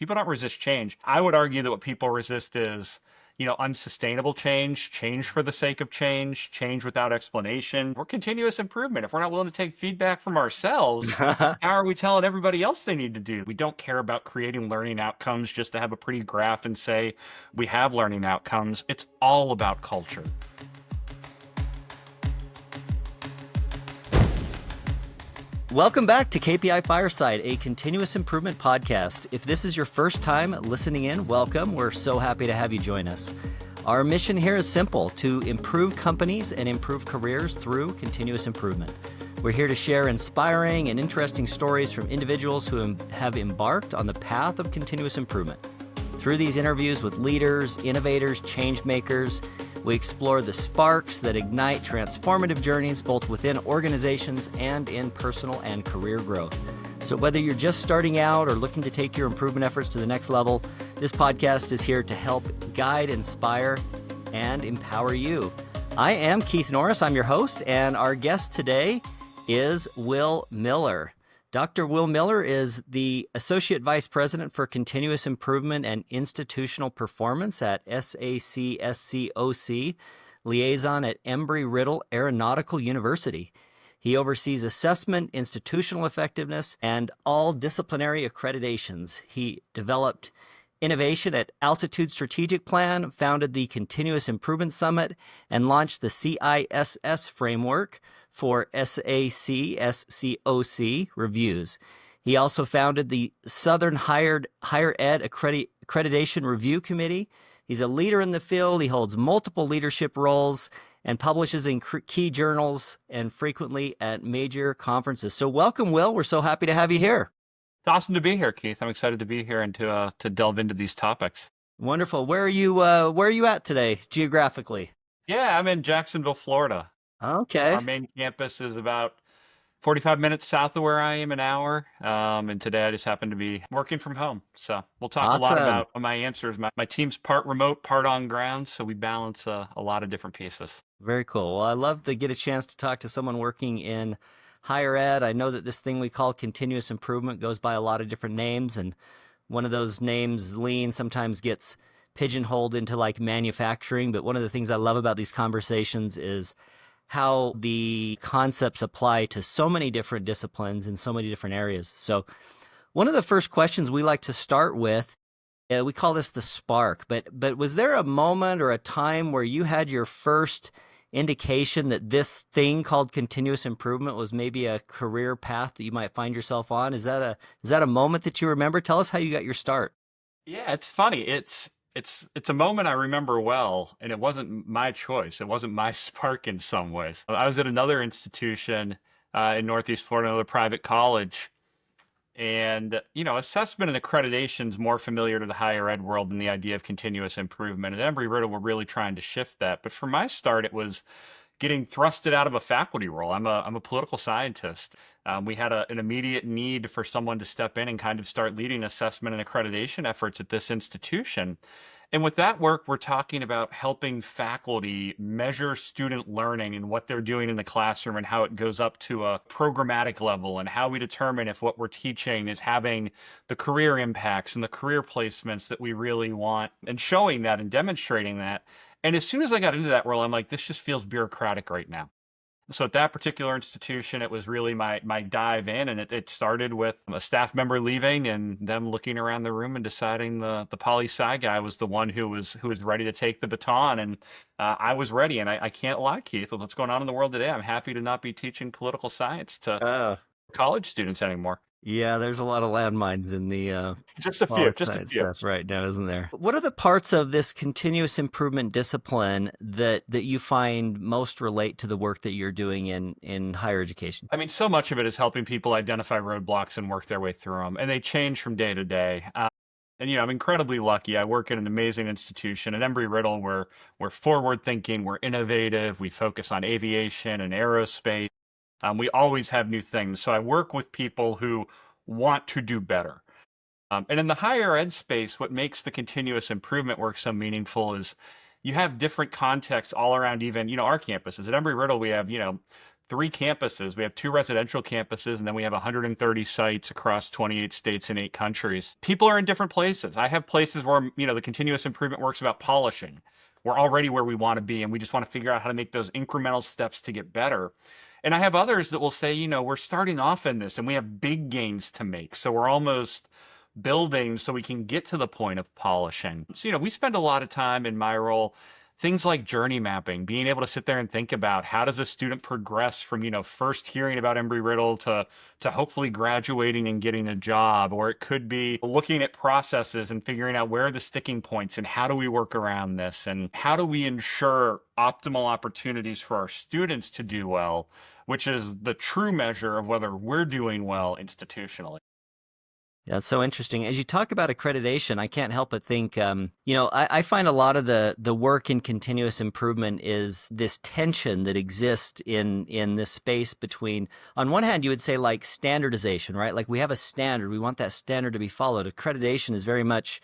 People don't resist change. I would argue that what people resist is, unsustainable change, change for the sake of change, change without explanation, or continuous improvement. If we're not willing to take feedback from ourselves, how are we telling everybody else they need to do? We don't care about creating learning outcomes just to have a pretty graph and say we have learning outcomes. It's all about culture. Welcome back to KPI Fireside, a continuous improvement podcast. If this is your first time listening in, welcome. We're so happy to have you join us. Our mission here is simple: to improve companies and improve careers through continuous improvement. We're here to share inspiring and interesting stories from individuals who have embarked on the path of continuous improvement. Through these interviews with leaders, innovators, change makers, we explore the sparks that ignite transformative journeys both within organizations and in personal and career growth. So whether you're just starting out or looking to take your improvement efforts to the next level, this podcast is here to help guide, inspire, and empower you. I am Keith Norris. I'm your host, and our guest today is Will Miller. Dr. Will Miller is the Associate Vice President for Continuous Improvement and Institutional Performance at SACSCOC, liaison at Embry-Riddle Aeronautical University. He oversees assessment, institutional effectiveness, and all disciplinary accreditations. He developed innovation at Altitude Strategic Plan, founded the Continuous Improvement Summit, and launched the CISS framework for SACSCOC reviews. He also founded the Southern Higher Ed Accreditation Review Committee. He's a leader in the field. He holds multiple leadership roles and publishes in key journals and frequently at major conferences. So welcome, Will. We're so happy to have you here. It's awesome to be here, Keith. I'm excited to be here and to delve into these topics. Wonderful. Where are you at today, geographically? Yeah, I'm in Jacksonville, Florida. Okay. Our main campus is about 45 minutes south of where I am, an hour. And today I just happen to be working from home. So we'll talk a lot about my answers. My team's part remote, part on ground. So we balance a lot of different pieces. Very cool. Well, I love to get a chance to talk to someone working in higher ed. I know that this thing we call continuous improvement goes by a lot of different names. And one of those names, lean, sometimes gets pigeonholed into like manufacturing. But one of the things I love about these conversations is how the concepts apply to so many different disciplines in so many different areas. So one of the first questions we like to start with, we call this the spark, but was there a moment or a time where you had your first indication that this thing called continuous improvement was maybe a career path that you might find yourself on? Is that a moment that you remember? Tell us how you got your start. Yeah, it's funny. It's a moment I remember well, and it wasn't my choice. It wasn't my spark in some ways. I was at another institution in Northeast Florida, another private college, and assessment and accreditation is more familiar to the higher ed world than the idea of continuous improvement. At Embry-Riddle, we're really trying to shift that. But for my start, it was getting thrusted out of a faculty role. I'm a political scientist. We had an immediate need for someone to step in and kind of start leading assessment and accreditation efforts at this institution. And with that work, we're talking about helping faculty measure student learning and what they're doing in the classroom and how it goes up to a programmatic level and how we determine if what we're teaching is having the career impacts and the career placements that we really want, and showing that and demonstrating that. And as soon as I got into that role, I'm like, this just feels bureaucratic right now. So at that particular institution, it was really my dive in, and it started with a staff member leaving and them looking around the room and deciding the poli-sci guy was the one who was ready to take the baton. And I was ready. And I can't lie, Keith, with what's going on in the world today, I'm happy to not be teaching political science to college students anymore. Yeah, there's a lot of landmines in the just a few stuff right now, isn't there? What are the parts of this continuous improvement discipline that you find most relate to the work that you're doing in higher education? I mean, so much of it is helping people identify roadblocks and work their way through them, and they change from day to day. And I'm incredibly lucky. I work in an amazing institution at Embry-Riddle. We're forward-thinking, we're innovative, we focus on aviation and aerospace. We always have new things. So I work with people who want to do better. And in the higher ed space, what makes the continuous improvement work so meaningful is you have different contexts all around even, our campuses. At Embry-Riddle, we have, 3 campuses. We have 2 residential campuses, and then we have 130 sites across 28 states and 8 countries. People are in different places. I have places where, the continuous improvement works about polishing. We're already where we want to be, and we just want to figure out how to make those incremental steps to get better. And I have others that will say, we're starting off in this and we have big gains to make. So we're almost building so we can get to the point of polishing. So, we spend a lot of time in my role, things like journey mapping, being able to sit there and think about how does a student progress from, first hearing about Embry-Riddle to hopefully graduating and getting a job. Or it could be looking at processes and figuring out where are the sticking points and how do we work around this and how do we ensure optimal opportunities for our students to do well, which is the true measure of whether we're doing well institutionally. Yeah, it's so interesting. As you talk about accreditation, I can't help but think, I find a lot of the work in continuous improvement is this tension that exists in this space between, on one hand, you would say like standardization, right? Like we have a standard, we want that standard to be followed. Accreditation is very much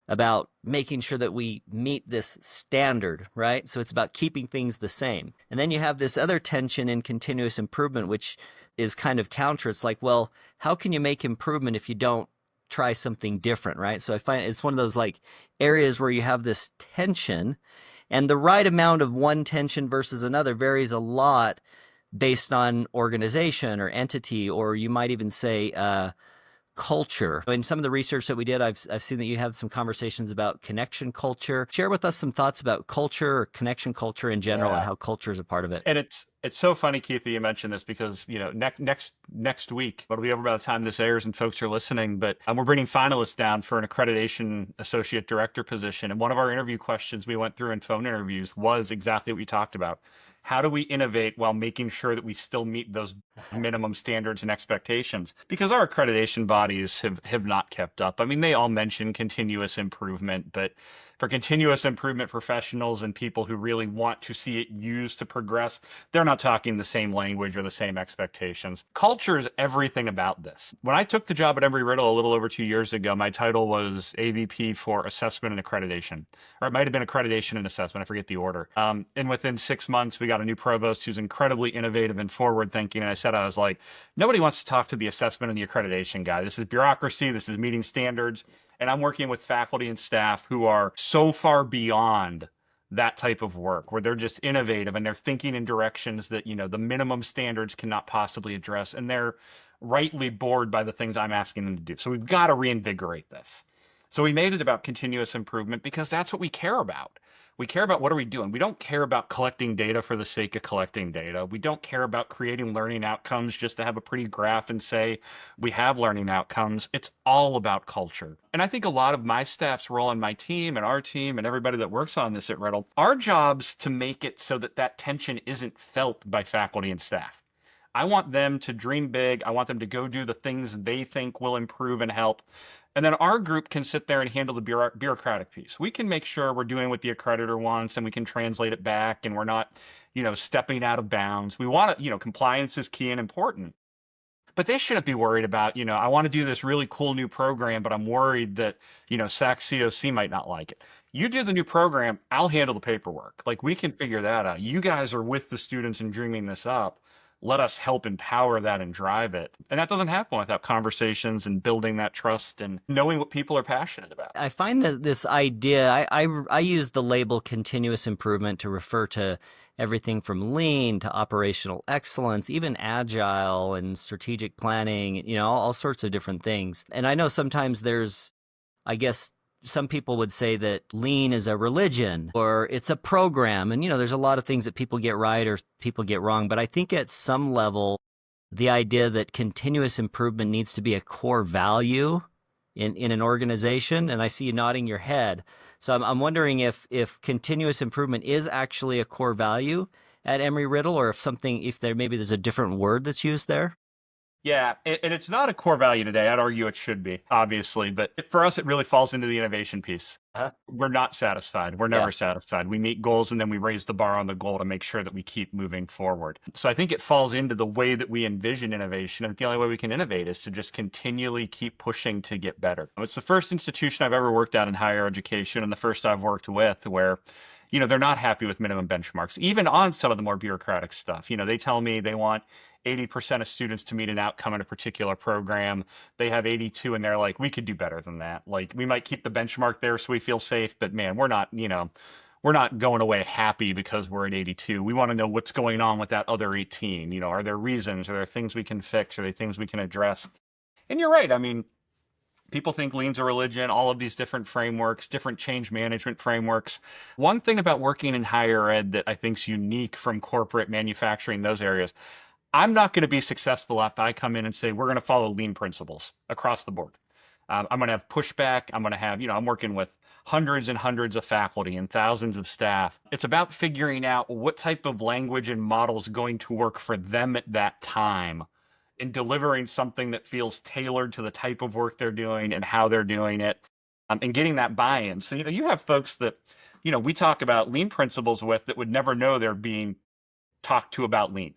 about making sure that we meet this standard, right? So it's about keeping things the same. And then you have this other tension in continuous improvement, which is kind of counter. It's like, well, how can you make improvement if you don't try something different, right? So I find it's one of those like areas where you have this tension, and the right amount of one tension versus another varies a lot based on organization or entity, or you might even say culture. In some of the research that we did, I've seen that you have some conversations about connection culture. Share with us some thoughts about culture or connection culture in general and how culture is a part of it. And it's so funny, Keith, that you mentioned this because, next week, it'll be over by the time this airs and folks are listening, but we're bringing finalists down for an accreditation associate director position. And one of our interview questions we went through in phone interviews was exactly what we talked about. How do we innovate while making sure that we still meet those minimum standards and expectations? Because our accreditation bodies have not kept up. I mean, they all mention continuous improvement, but for continuous improvement professionals and people who really want to see it used to progress, they're not talking the same language or the same expectations. Culture is everything about this. When I took the job at Embry-Riddle a little over 2 years ago, my title was AVP for Assessment and Accreditation, or it might have been Accreditation and Assessment. I forget the order. And within 6 months, we got a new provost who's incredibly innovative and forward-thinking. And I was like, nobody wants to talk to the assessment and the accreditation guy. This is bureaucracy. This is meeting standards. And I'm working with faculty and staff who are so far beyond that type of work, where they're just innovative and they're thinking in directions that, the minimum standards cannot possibly address. And they're rightly bored by the things I'm asking them to do. So we've got to reinvigorate this. So we made it about continuous improvement because that's what we care about. We care about what are we doing. We don't care about collecting data for the sake of collecting data. We don't care about creating learning outcomes just to have a pretty graph and say we have learning outcomes. It's all about culture. And I think a lot of my staff's role on my team and our team and everybody that works on this at Riddle, our job's to make it so that that tension isn't felt by faculty and staff. I want them to dream big. I want them to go do the things they think will improve and help. And then our group can sit there and handle the bureaucratic piece. We can make sure we're doing what the accreditor wants and we can translate it back and we're not, stepping out of bounds. We want to, compliance is key and important. But they shouldn't be worried about, I want to do this really cool new program, but I'm worried that, SAC COC might not like it. You do the new program, I'll handle the paperwork. Like we can figure that out. You guys are with the students and dreaming this up. Let us help empower that and drive it. And that doesn't happen without conversations and building that trust and knowing what people are passionate about. I find that this idea, I use the label continuous improvement to refer to everything from lean to operational excellence, even agile and strategic planning, all sorts of different things. And I know sometimes there's, I guess, some people would say that lean is a religion or it's a program. And, there's a lot of things that people get right or people get wrong. But I think at some level, the idea that continuous improvement needs to be a core value in an organization. And I see you nodding your head. So I'm wondering if continuous improvement is actually a core value at Embry-Riddle, or if there's a different word that's used there. Yeah, and it's not a core value today. I'd argue it should be, obviously, but for us, it really falls into the innovation piece. We're not satisfied. We're never satisfied. We meet goals and then we raise the bar on the goal to make sure that we keep moving forward. So I think it falls into the way that we envision innovation. And the only way we can innovate is to just continually keep pushing to get better. It's the first institution I've ever worked at in higher education and the first I've worked with where they're not happy with minimum benchmarks, even on some of the more bureaucratic stuff. They tell me they want 80% of students to meet an outcome in a particular program. They have 82 and they're like, we could do better than that. Like we might keep the benchmark there so we feel safe, but man, we're not going away happy because we're at 82. We want to know what's going on with that other 18. Are there reasons? Are there things we can fix? Are there things we can address? And you're right. I mean, people think lean's a religion, all of these different frameworks, different change management frameworks. One thing about working in higher ed that I think is unique from corporate manufacturing, those areas, I'm not going to be successful if I come in and say, we're going to follow lean principles across the board. I'm going to have pushback. I'm going to have, I'm working with hundreds and hundreds of faculty and thousands of staff. It's about figuring out what type of language and model is going to work for them at that time in delivering something that feels tailored to the type of work they're doing and how they're doing it, and getting that buy-in. So, you have folks that, we talk about lean principles with that would never know they're being talked to about lean.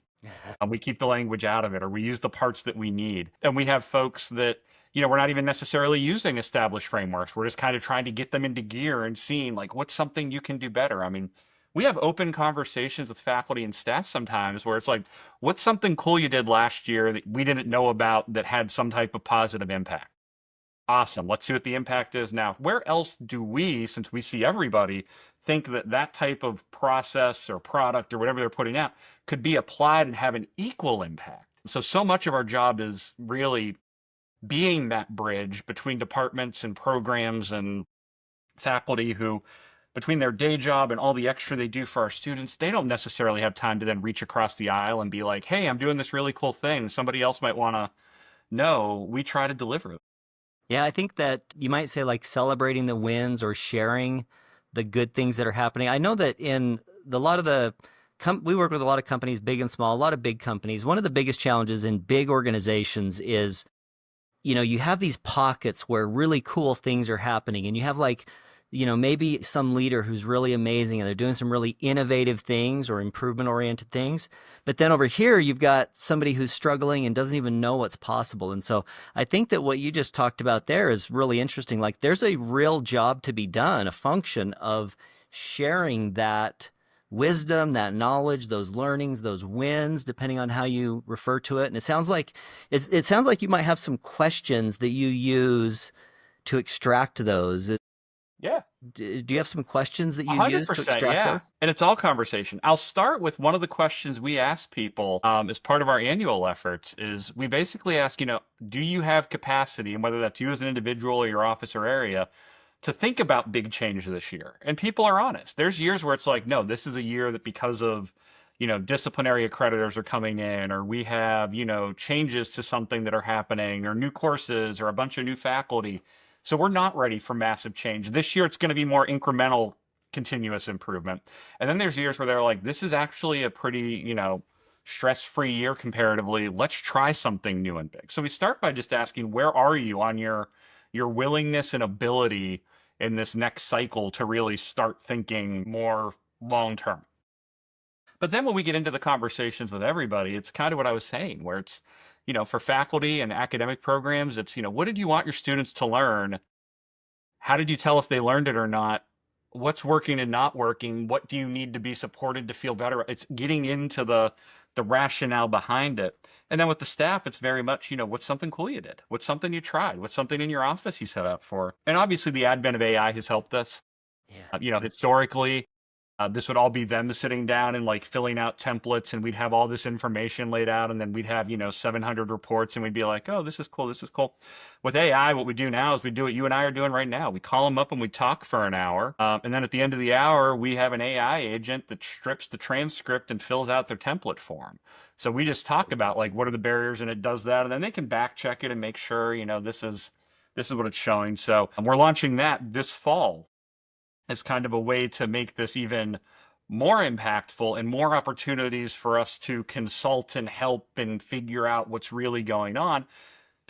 We keep the language out of it, or we use the parts that we need. And we have folks that, we're not even necessarily using established frameworks. We're just kind of trying to get them into gear and seeing like what's something you can do better. I mean, we have open conversations with faculty and staff sometimes where it's like, what's something cool you did last year that we didn't know about that had some type of positive impact? Awesome. Let's see what the impact is now. Where else do we, since we see everybody, think that that type of process or product or whatever they're putting out could be applied and have an equal impact? So much of our job is really being that bridge between departments and programs and faculty who, between their day job and all the extra they do for our students, they don't necessarily have time to then reach across the aisle and be like, hey, I'm doing this really cool thing. Somebody else might want to know. We try to deliver it. Yeah, I think that you might say like celebrating the wins or sharing the good things that are happening. I know that in a lot of we work with a lot of companies, big and small, a lot of big companies. One of the biggest challenges in big organizations is, you have these pockets where really cool things are happening, and you have like, maybe some leader who's really amazing and they're doing some really innovative things or improvement oriented things. But then over here, you've got somebody who's struggling and doesn't even know what's possible. And so I think that what you just talked about there is really interesting. Like there's a real job to be done, a function of sharing that wisdom, that knowledge, those learnings, those wins, depending on how you refer to it. And it sounds like you might have some questions that you use to extract those. Yeah. Do you have some questions that you use to 100%, extract yeah. those? And it's all conversation. I'll start with one of the questions we ask people as part of our annual efforts is we basically ask, do you have capacity, and whether that's you as an individual or your office or area, to think about big change this year? And people are honest. There's years where it's like, no, this is a year that because of, disciplinary accreditors are coming in, or we have, changes to something that are happening, or new courses, or a bunch of new faculty. So we're not ready for massive change. This year, it's going to be more incremental, continuous improvement. And then there's years where they're like, this is actually a pretty, stress-free year comparatively. Let's try something new and big. So we start by just asking, where are you on your willingness and ability in this next cycle to really start thinking more long term? But then when we get into the conversations with everybody, it's kind of what I was saying, where it's, for faculty and academic programs, it's, what did you want your students to learn? How did you tell if they learned it or not? What's working and not working? What do you need to be supported to feel better? It's getting into the rationale behind it. And then with the staff, it's very much, what's something cool you did? What's something you tried? What's something in your office you set up for? And obviously the advent of AI has helped us. Yeah. Historically, this would all be them sitting down and like filling out templates, and we'd have all this information laid out, and then we'd have, 700 reports, and we'd be like, oh, this is cool, this is cool. With AI, what we do now is we do what you and I are doing right now. We call them up and we talk for an hour, and then at the end of the hour, we have an AI agent that strips the transcript and fills out their template form. So we just talk about like what are the barriers, and it does that, and then they can back check it and make sure, this is what it's showing. So we're launching that this fall as kind of a way to make this even more impactful and more opportunities for us to consult and help and figure out what's really going on.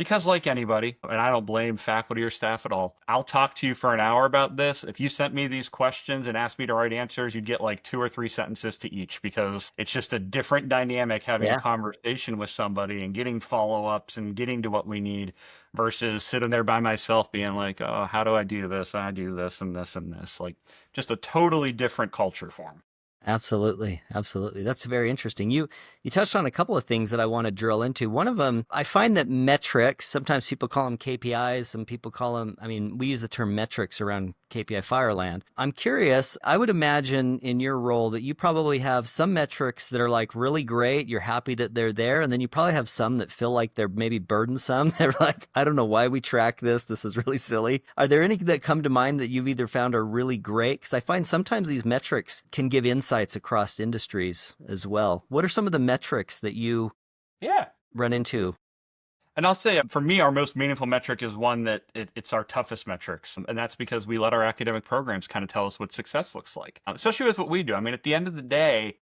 Because, like anybody, and I don't blame faculty or staff at all, I'll talk to you for an hour about this. If you sent me these questions and asked me to write answers, you'd get like 2 or 3 sentences to each because it's just a different dynamic having a Yeah. conversation with somebody and getting follow ups and getting to what we need versus sitting there by myself being like, oh, how do I do this? I do this and this and this. Like, just a totally different culture form. Absolutely. Absolutely. That's very interesting. You touched on a couple of things that I want to drill into. One of them, I find that metrics, sometimes people call them KPIs, some people call them, I mean, we use the term metrics around KPI Fireland. I'm curious, I would imagine in your role that you probably have some metrics that are like really great, you're happy that they're there, and then you probably have some that feel like they're maybe burdensome. They're like, I don't know why we track this. This is really silly. Are there any that come to mind that you've either found are really great? Because I find sometimes these metrics can give insights across industries as well. What are some of the metrics that you Yeah. run into? And I'll say, for me, our most meaningful metric is one that it's our toughest metrics. And that's because we let our academic programs kind of tell us what success looks like, especially with what we do. I mean, at the end of the day,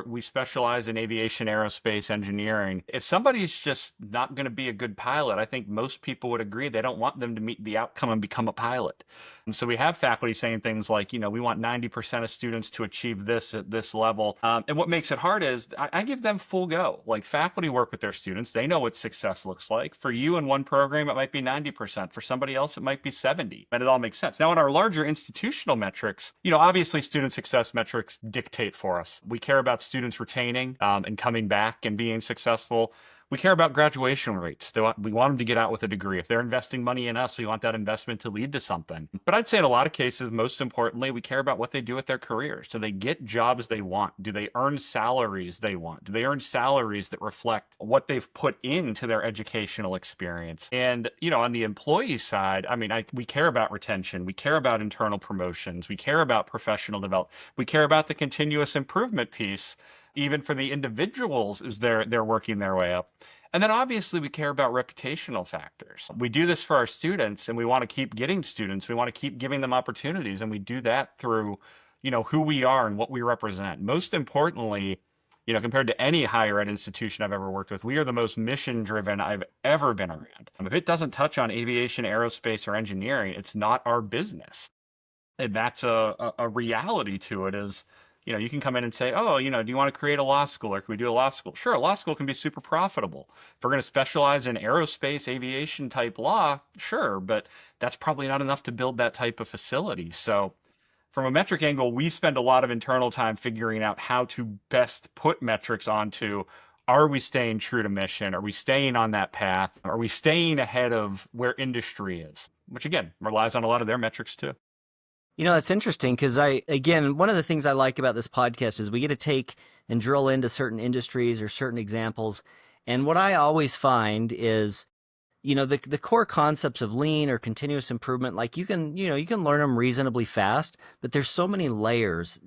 we specialize in aviation, aerospace, engineering. If somebody's just not going to be a good pilot, I think most people would agree they don't want them to meet the outcome and become a pilot. And so we have faculty saying things like, we want 90% of students to achieve this at this level. And what makes it hard is I give them full go. Like, faculty work with their students. They know what success looks like. For you in one program, it might be 90%. For somebody else, it might be 70. And it all makes sense. Now, in our larger institutional metrics, obviously student success metrics dictate for us. We care about students retaining and coming back and being successful. We care about graduation rates. We want them to get out with a degree. If they're investing money in us, we want that investment to lead to something. But I'd say in a lot of cases, most importantly, we care about what they do with their careers. Do they get jobs they want? Do they earn salaries they want? Do they earn salaries that reflect what they've put into their educational experience? And, on the employee side, I mean, we care about retention. We care about internal promotions. We care about professional development. We care about the continuous improvement piece, even for the individuals as they're working their way up. And then obviously we care about reputational factors. We do this for our students and we want to keep getting students. We want to keep giving them opportunities. And we do that through, who we are and what we represent. Most importantly, compared to any higher ed institution I've ever worked with, we are the most mission driven I've ever been around. If it doesn't touch on aviation, aerospace, or engineering, it's not our business. And that's a reality to it is, you can come in and say, oh, do you want to create a law school or can we do a law school? Sure, a law school can be super profitable. If we're going to specialize in aerospace, aviation type law, sure, but that's probably not enough to build that type of facility. So from a metric angle, we spend a lot of internal time figuring out how to best put metrics onto, are we staying true to mission? Are we staying on that path? Are we staying ahead of where industry is? Which again, relies on a lot of their metrics too. It's interesting because one of the things I like about this podcast is we get to take and drill into certain industries or certain examples. And what I always find is, the core concepts of lean or continuous improvement, like you can learn them reasonably fast, but there's so many layers,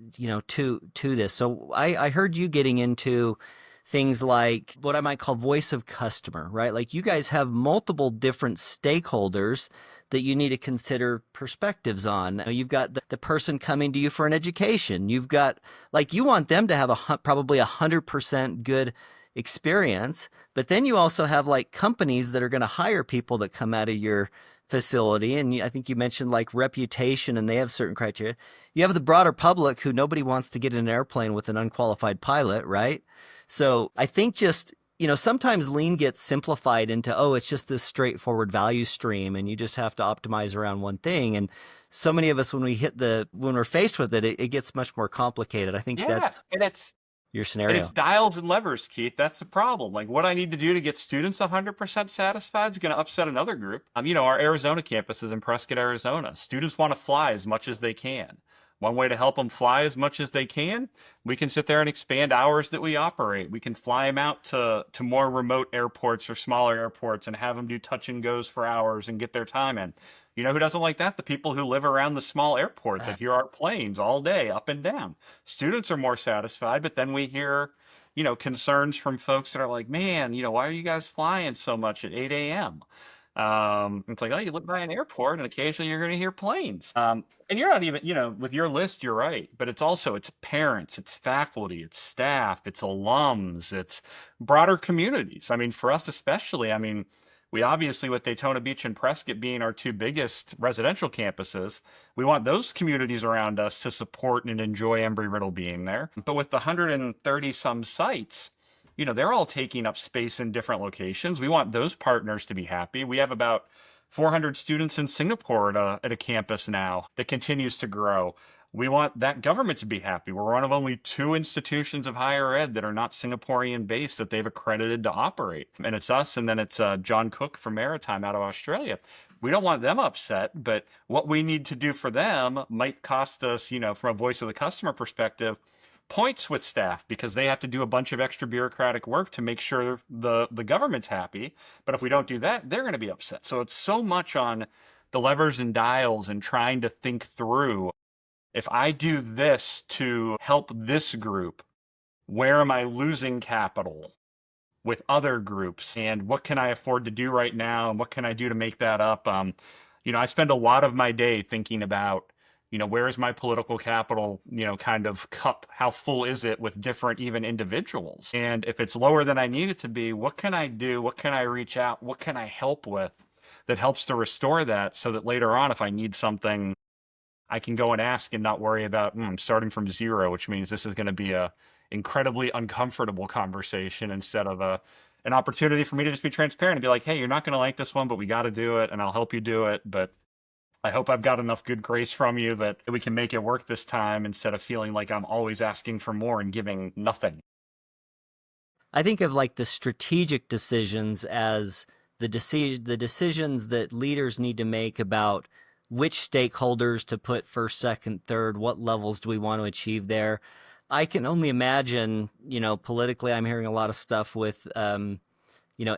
to this. So I heard you getting into things like what I might call voice of customer, right? Like you guys have multiple different stakeholders that you need to consider perspectives on. You've got the person coming to you for an education. You've got, like, you want them to have probably 100% good experience, but then you also have like companies that are going to hire people that come out of your facility. And I think you mentioned like reputation and they have certain criteria. You have the broader public who nobody wants to get in an airplane with an unqualified pilot, right? So I think just, sometimes lean gets simplified into, oh, it's just this straightforward value stream and you just have to optimize around one thing. And so many of us, when we're faced with it, it gets much more complicated. I think that's your scenario. And it's dials and levers, Keith. That's the problem. Like, what I need to do to get students 100% satisfied is going to upset another group. Our Arizona campus is in Prescott, Arizona. Students want to fly as much as they can. One way to help them fly as much as they can, we can sit there and expand hours that we operate. We can fly them out to more remote airports or smaller airports and have them do touch and goes for hours and get their time in. You know who doesn't like that? The people who live around the small airport that hear our planes all day up and down. Students are more satisfied, but then we hear, concerns from folks that are like, man, why are you guys flying so much at 8 a.m.? It's like, oh, you live by an airport and occasionally you're going to hear planes. And you're not even, with your list, you're right. But it's parents, it's faculty, it's staff, it's alums, it's broader communities. I mean, for us especially, We obviously, with Daytona Beach and Prescott being our two biggest residential campuses, we want those communities around us to support and enjoy Embry-Riddle being there. But with the 130 some sites, they're all taking up space in different locations. We want those partners to be happy. We have about 400 students in Singapore at a campus now that continues to grow. We want that government to be happy. We're one of only two institutions of higher ed that are not Singaporean based that they've accredited to operate. And it's us, and then it's John Cook from Maritime out of Australia. We don't want them upset, but what we need to do for them might cost us, from a voice of the customer perspective, points with staff because they have to do a bunch of extra bureaucratic work to make sure the government's happy. But if we don't do that, they're going to be upset. So it's so much on the levers and dials and trying to think through, if I do this to help this group, where am I losing capital with other groups? And what can I afford to do right now? And what can I do to make that up? I spend a lot of my day thinking about, where is my political capital, kind of cup? How full is it with different even individuals? And if it's lower than I need it to be, what can I do? What can I reach out? What can I help with that helps to restore that so that later on, if I need something, I can go and ask and not worry about starting from zero, which means this is going to be a incredibly uncomfortable conversation instead of an opportunity for me to just be transparent and be like, hey, you're not going to like this one, but we got to do it and I'll help you do it. But I hope I've got enough good grace from you that we can make it work this time instead of feeling like I'm always asking for more and giving nothing. I think of like the strategic decisions as the decisions that leaders need to make about which stakeholders to put first, second, third, what levels do we want to achieve there. I can only imagine, politically, I'm hearing a lot of stuff with,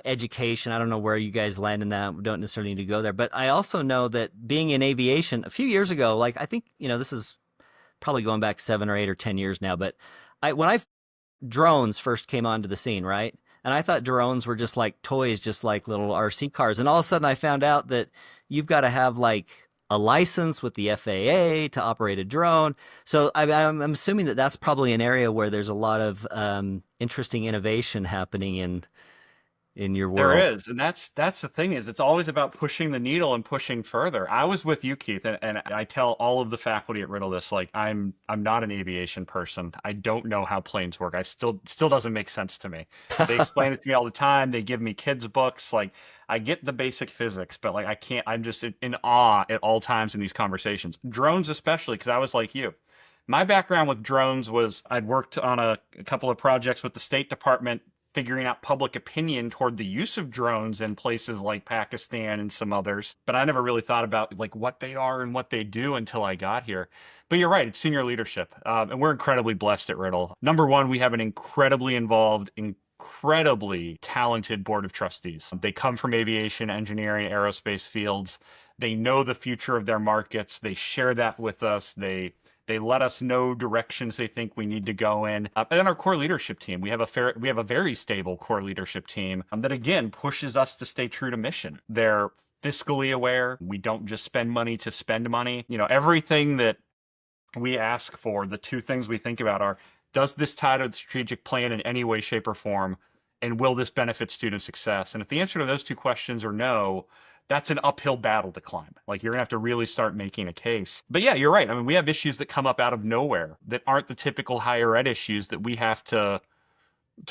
education. I don't know where you guys land in that. We don't necessarily need to go there. But I also know that being in aviation a few years ago, like I think, this is probably going back 7 or 8 or 10 years now, but when drones first came onto the scene, right? And I thought drones were just like toys, just like little RC cars. And all of a sudden I found out that you've got to have like a license with the FAA to operate a drone. So I'm assuming that that's probably an area where there's a lot of interesting innovation happening in your There world. is, and that's the thing is it's always about pushing the needle and pushing further. I was with you, Keith, and I tell all of the faculty at Riddle this, like I'm not an aviation person. I don't know how planes work. I still doesn't make sense to me. They explain it to me all the time. They give me kids books. Like I get the basic physics, but like I can't. I'm just in awe at all times in these conversations. Drones especially, because I was like you. My background with drones was I'd worked on a couple of projects with the State Department figuring out public opinion toward the use of drones in places like Pakistan and some others. But I never really thought about like what they are and what they do until I got here. But you're right, it's senior leadership. And we're incredibly blessed at Riddle. Number one, we have an incredibly involved, incredibly talented board of trustees. They come from aviation, engineering, aerospace fields. They know the future of their markets. They share that with us. They let us know directions they think we need to go in. And then our core leadership team, we have a very stable core leadership team that again pushes us to stay true to mission. They're fiscally aware. We don't just spend money to spend money. Everything that we ask for, the two things we think about are, does this tie to the strategic plan in any way, shape, or form? And will this benefit student success? And if the answer to those two questions are no, that's an uphill battle to climb. Like you're gonna have to really start making a case. But yeah, you're right. I mean, we have issues that come up out of nowhere that aren't the typical higher ed issues that we have to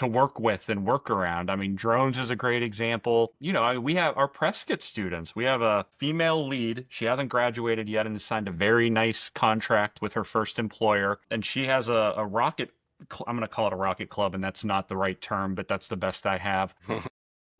work with and work around. I mean, drones is a great example. We have our Prescott students. We have a female lead. She hasn't graduated yet and has signed a very nice contract with her first employer. And she has a rocket, I'm going to call it a rocket club, and that's not the right term, but that's the best I have.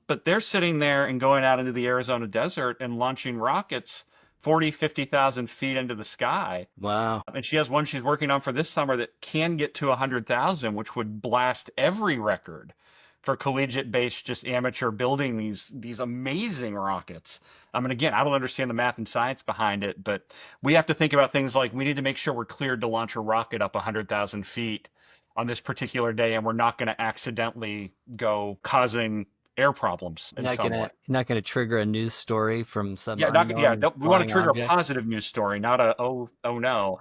But they're sitting there and going out into the Arizona desert and launching rockets 40, 50,000 feet into the sky. Wow. And she has one she's working on for this summer that can get to 100,000, which would blast every record for collegiate-based, just amateur building these amazing rockets. I mean, again, I don't understand the math and science behind it, but we have to think about things like we need to make sure we're cleared to launch a rocket up 100,000 feet on this particular day, and we're not going to accidentally go causing air problems in some way. You're not gonna trigger a news story from some Yeah, unknown we want to flying trigger a object. positive news story, not a oh no.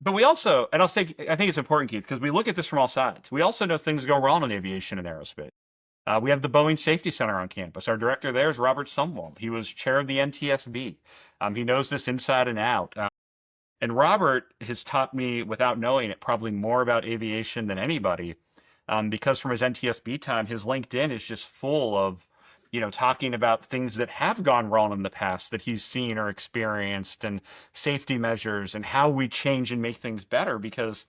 But we also, and I think it's important, Keith, because we look at this from all sides. We also know things go wrong in aviation and aerospace. We have the Boeing Safety Center on campus. Our director there is Robert Sumwalt. He was chair of the NTSB. He knows this inside and out. And Robert has taught me, without knowing it, probably more about aviation than anybody, because from his NTSB time, his LinkedIn is just full of, talking about things that have gone wrong in the past that he's seen or experienced, and safety measures and how we change and make things better. Because,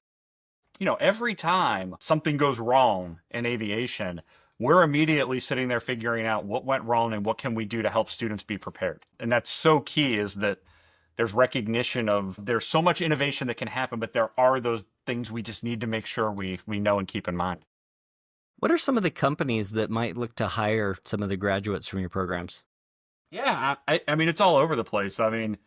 every time something goes wrong in aviation, we're immediately sitting there figuring out what went wrong and what can we do to help students be prepared. And that's so key, is that there's recognition of there's so much innovation that can happen, but there are those things we just need to make sure we know and keep in mind. What are some of the companies that might look to hire some of the graduates from your programs? Yeah, I mean, it's all over the place. I mean,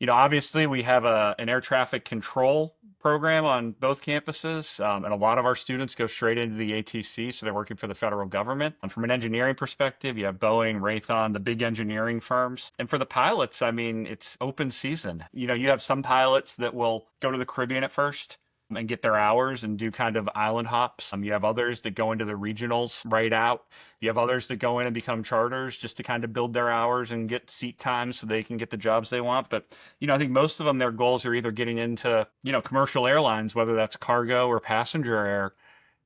obviously we have an air traffic control program on both campuses, and a lot of our students go straight into the ATC, so they're working for the federal government. And from an engineering perspective, you have Boeing, Raytheon, the big engineering firms. And for the pilots, I mean, it's open season. You have some pilots that will go to the Caribbean at first and get their hours and do kind of island hops. You have others that go into the regionals right out. You have others that go in and become charters just to kind of build their hours and get seat time so they can get the jobs they want. But, I think most of them, their goals are either getting into, commercial airlines, whether that's cargo or passenger air.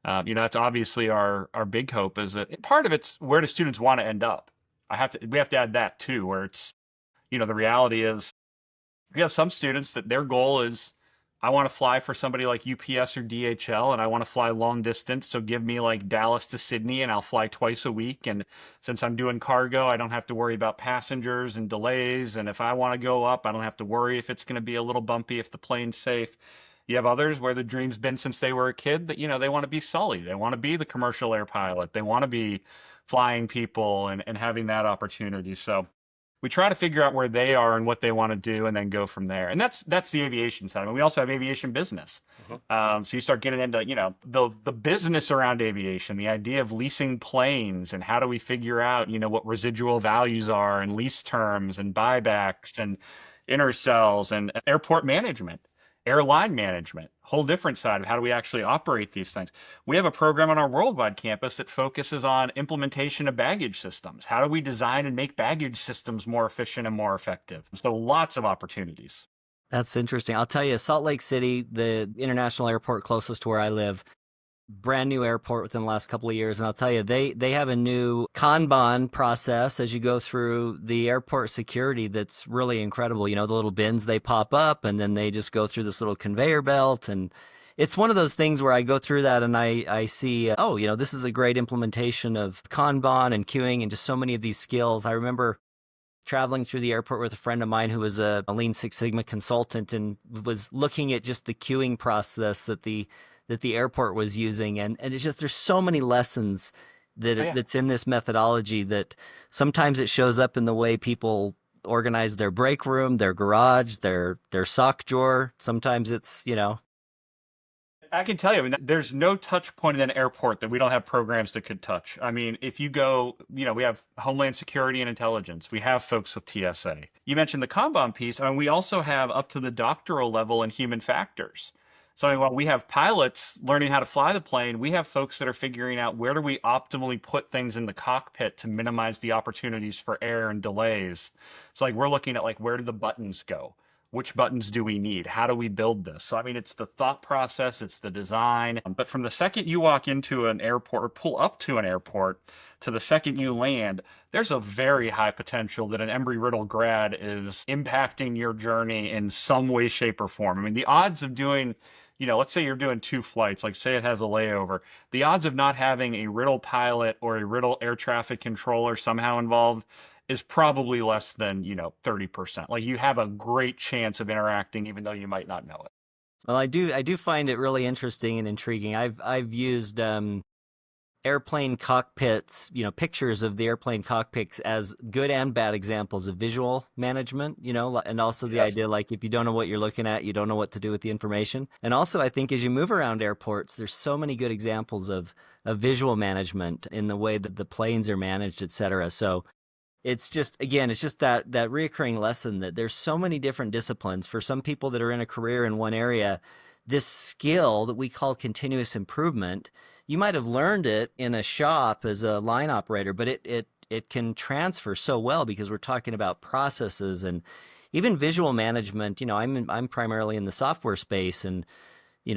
That's obviously our big hope, is that part of it's where do students want to end up? We have to add that too, where it's, the reality is we have some students that their goal is, I want to fly for somebody like UPS or DHL, and I want to fly long distance. So give me like Dallas to Sydney, and I'll fly twice a week. And since I'm doing cargo, I don't have to worry about passengers and delays. And if I want to go up, I don't have to worry if it's going to be a little bumpy, if the plane's safe. You have others where the dream's been since they were a kid that, they want to be Sully. They want to be the commercial air pilot. They want to be flying people and having that opportunity. So we try to figure out where they are and what they want to do, and then go from there. And that's the aviation side. I mean, we also have aviation business. So you start getting into, the business around aviation, the idea of leasing planes, and how do we figure out, what residual values are, and lease terms, and buybacks, and intercells, and airport management, airline management, whole different side of how do we actually operate these things. We have a program on our worldwide campus that focuses on implementation of baggage systems. How do we design and make baggage systems more efficient and more effective? So lots of opportunities. That's interesting. I'll tell you, Salt Lake City, the international airport closest to where I live, brand new airport within the last couple of years. And I'll tell you, they have a new Kanban process as you go through the airport security that's really incredible. The little bins, they pop up and then they just go through this little conveyor belt. And it's one of those things where I go through that and I see, this is a great implementation of Kanban and queuing and just so many of these skills. I remember traveling through the airport with a friend of mine who was a Lean Six Sigma consultant and was looking at just the queuing process that the airport was using. And it's just, there's so many lessons that's in this methodology that sometimes it shows up in the way people organize their break room, their garage, their sock drawer. Sometimes it's, I can tell you, I mean, there's no touch point in an airport that we don't have programs that could touch. I mean, if you go, we have Homeland Security and Intelligence. We have folks with TSA. You mentioned the Kanban piece. I mean, we also have up to the doctoral level in human factors. So I mean, while we have pilots learning how to fly the plane, we have folks that are figuring out where do we optimally put things in the cockpit to minimize the opportunities for error and delays. So like we're looking at like, where do the buttons go? Which buttons do we need? How do we build this? So, I mean, it's the thought process, it's the design. But from the second you walk into an airport or pull up to an airport to the second you land, there's a very high potential that an Embry-Riddle grad is impacting your journey in some way, shape, or form. I mean, the odds of doing, let's say you're doing 2 flights, like say it has a layover, the odds of not having a Riddle pilot or a Riddle air traffic controller somehow involved is probably less than, 30%. Like you have a great chance of interacting even though you might not know it. Well, I do find it really interesting and intriguing. I've used airplane cockpits, pictures of the airplane cockpits as good and bad examples of visual management, and also the idea like if you don't know what you're looking at, you don't know what to do with the information. And also I think as you move around airports, there's so many good examples of visual management in the way that the planes are managed, et cetera. So it's just, again, it's just that reoccurring lesson that there's so many different disciplines. For some people that are in a career in one area, this skill that we call continuous improvement, you might have learned it in a shop as a line operator, but it can transfer so well because we're talking about processes and even visual management. I'm primarily in the software space, and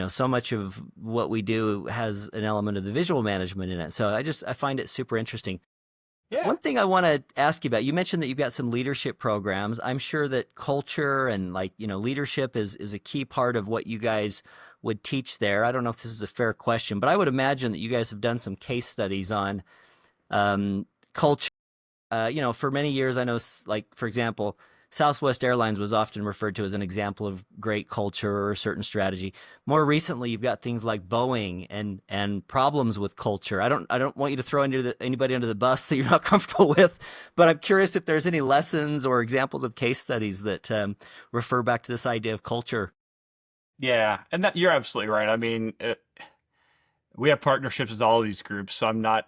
so much of what we do has an element of the visual management in it. So I find it super interesting. Yeah. One thing I want to ask you about, you mentioned that you've got some leadership programs. I'm sure that culture and leadership is a key part of what you guys would teach there. I don't know if this is a fair question, but I would imagine that you guys have done some case studies on culture. For many years, I know, like, for example, Southwest Airlines was often referred to as an example of great culture or a certain strategy. More recently, you've got things like Boeing and problems with culture. I don't want you to throw anybody under the bus that you're not comfortable with, but I'm curious if there's any lessons or examples of case studies that refer back to this idea of culture. Yeah, and that you're absolutely right. I mean, we have partnerships with all of these groups, so I'm not.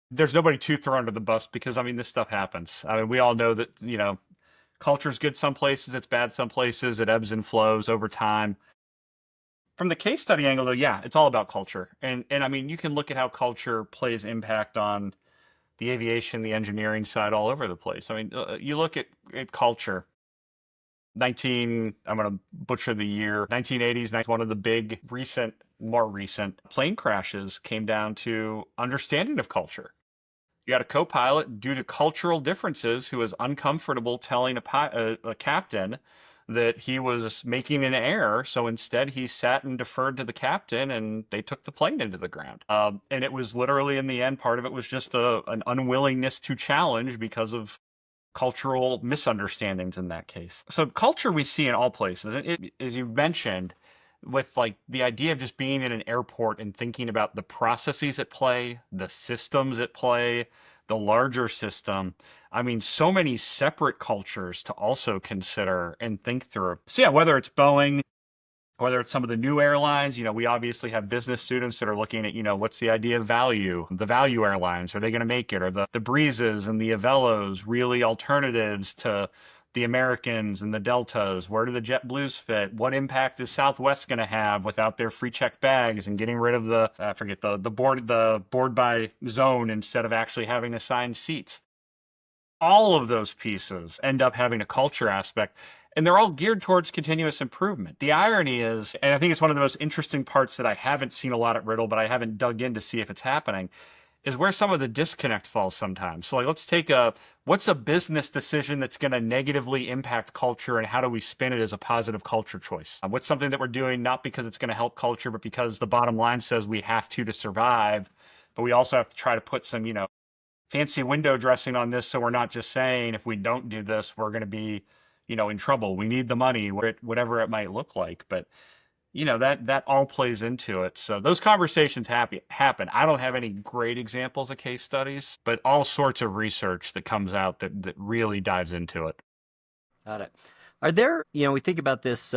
There's nobody to throw under the bus because I mean, this stuff happens. I mean, we all know that culture's good some places, it's bad some places, it ebbs and flows over time. From the case study angle, though, yeah, it's all about culture, and I mean, you can look at how culture plays impact on the aviation, the engineering side, all over the place. I mean, you look at culture. I'm going to butcher the year, 1980s, one of the big more recent plane crashes came down to understanding of culture. You got a co-pilot due to cultural differences who was uncomfortable telling a captain that he was making an error. So instead, he sat and deferred to the captain, and they took the plane into the ground. And it was literally, in the end, part of it was just an unwillingness to challenge because of cultural misunderstandings in that case. So culture we see in all places. And as you mentioned, with like the idea of just being in an airport and thinking about the processes at play, the systems at play, the larger system. I mean, so many separate cultures to also consider and think through. So yeah, whether it's Boeing, whether it's some of the new airlines, we obviously have business students that are looking at, what's the idea of value? The value airlines, are they going to make it? Are the Breezes and the Avellos really alternatives to the Americans and the Deltas? Where do the JetBlues fit? What impact is Southwest going to have without their free check bags and getting rid of the board by zone instead of actually having assigned seats? All of those pieces end up having a culture aspect, and they're all geared towards continuous improvement. The irony is, and I think it's one of the most interesting parts that I haven't seen a lot at Riddle, but I haven't dug in to see if it's happening, is where some of the disconnect falls sometimes. So like, let's take what's a business decision that's going to negatively impact culture, and how do we spin it as a positive culture choice? What's something that we're doing not because it's going to help culture, but because the bottom line says we have to survive, but we also have to try to put some, fancy window dressing on this, so we're not just saying if we don't do this, we're going to be, in trouble. We need the money, whatever it might look like. But that all plays into it. So those conversations happen. I don't have any great examples of case studies, but all sorts of research that comes out that really dives into it. Got it. Are there, we think about this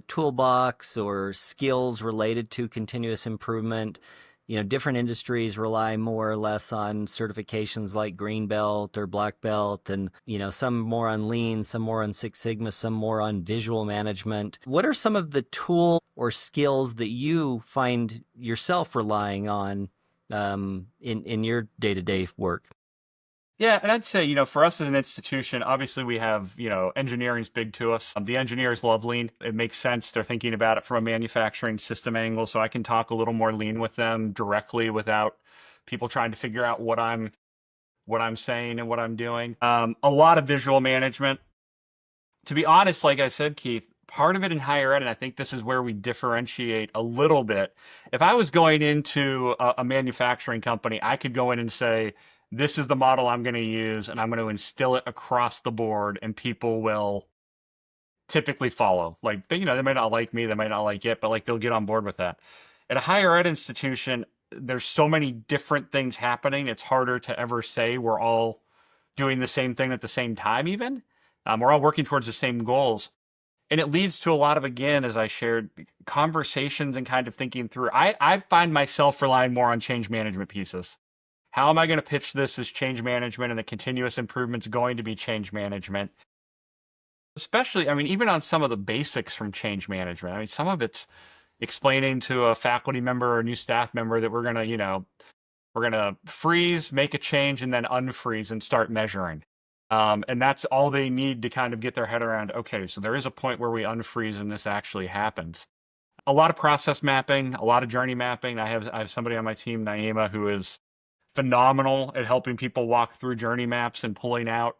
toolbox or skills related to continuous improvement. Different industries rely more or less on certifications like green belt or black belt, and, some more on lean, some more on Six Sigma, some more on visual management. What are some of the tools or skills that you find yourself relying on in your day-to-day work? Yeah, and I'd say, for us as an institution, obviously we have, engineering's big to us. The engineers love lean. It makes sense. They're thinking about it from a manufacturing system angle, so I can talk a little more lean with them directly without people trying to figure out what I'm saying and what I'm doing. A lot of visual management. To be honest, like I said, Keith, part of it in higher ed, and I think this is where we differentiate a little bit. If I was going into a manufacturing company, I could go in and say, this is the model I'm going to use, and I'm going to instill it across the board, and people will typically follow. Like, they might not like me, they might not like it, but like they'll get on board with that. At a higher ed institution, there's so many different things happening. It's harder to ever say we're all doing the same thing at the same time, even. We're all working towards the same goals. And it leads to a lot of, again, as I shared, conversations and kind of thinking through. I find myself relying more on change management pieces. How am I going to pitch this as change management, and the continuous improvement's going to be change management? Especially, I mean, even on some of the basics from change management. I mean, some of it's explaining to a faculty member or a new staff member that we're going to, we're going to freeze, make a change, and then unfreeze and start measuring. And that's all they need to kind of get their head around. Okay, so there is a point where we unfreeze and this actually happens. A lot of process mapping, a lot of journey mapping. I have somebody on my team, Naima, who is phenomenal at helping people walk through journey maps and pulling out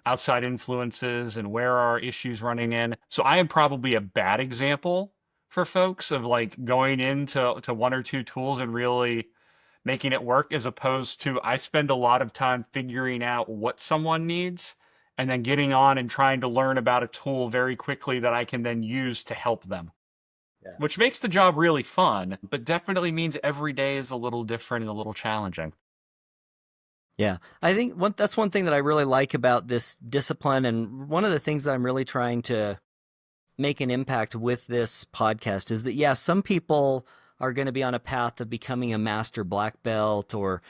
outside influences and where are issues running in. So I am probably a bad example for folks of like going into one or two tools and really making it work, as opposed to I spend a lot of time figuring out what someone needs and then getting on and trying to learn about a tool very quickly that I can then use to help them, Yeah. which makes the job really fun, but definitely means every day is a little different and a little challenging. Yeah, I think that's one thing that I really like about this discipline, and one of the things that I'm really trying to make an impact with this podcast is that, yeah, some people are going to be on a path of becoming a master black belt, or,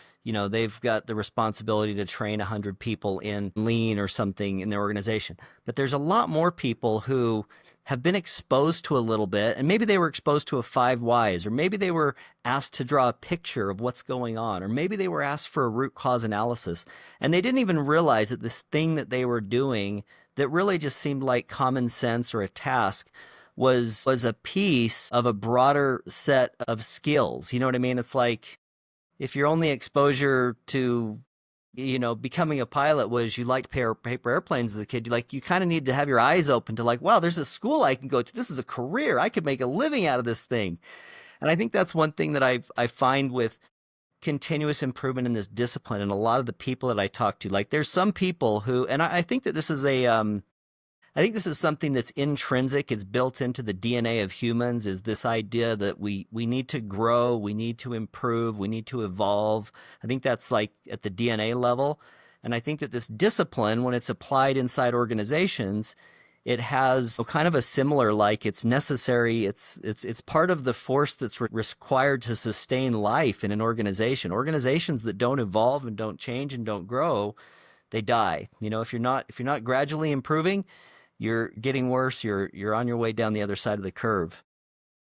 they've got the responsibility to train 100 people in lean or something in their organization. But there's a lot more people who have been exposed to a little bit, and maybe they were exposed to a 5 whys, or maybe they were asked to draw a picture of what's going on, or maybe they were asked for a root cause analysis, and they didn't even realize that this thing that they were doing that really just seemed like common sense or a task was a piece of a broader set of skills. You know what I mean? It's like if your only exposure to becoming a pilot was you liked paper airplanes as a kid, you kind of need to have your eyes open to like, wow, there's a school I can go to. This is a career. I could make a living out of this thing. And I think that's one thing that I find with continuous improvement in this discipline, and a lot of the people that I talk to, like there's some people who, and I think that this is I think this is something that's intrinsic. It's built into the DNA of humans, is this idea that we need to grow, we need to improve, we need to evolve. I think that's like at the DNA level. And I think that this discipline, when it's applied inside organizations, it has kind of a similar, like it's necessary. It's part of the force that's required to sustain life in an organization. Organizations that don't evolve and don't change and don't grow, they die. If you're not gradually improving, you're getting worse. You're on your way down the other side of the curve.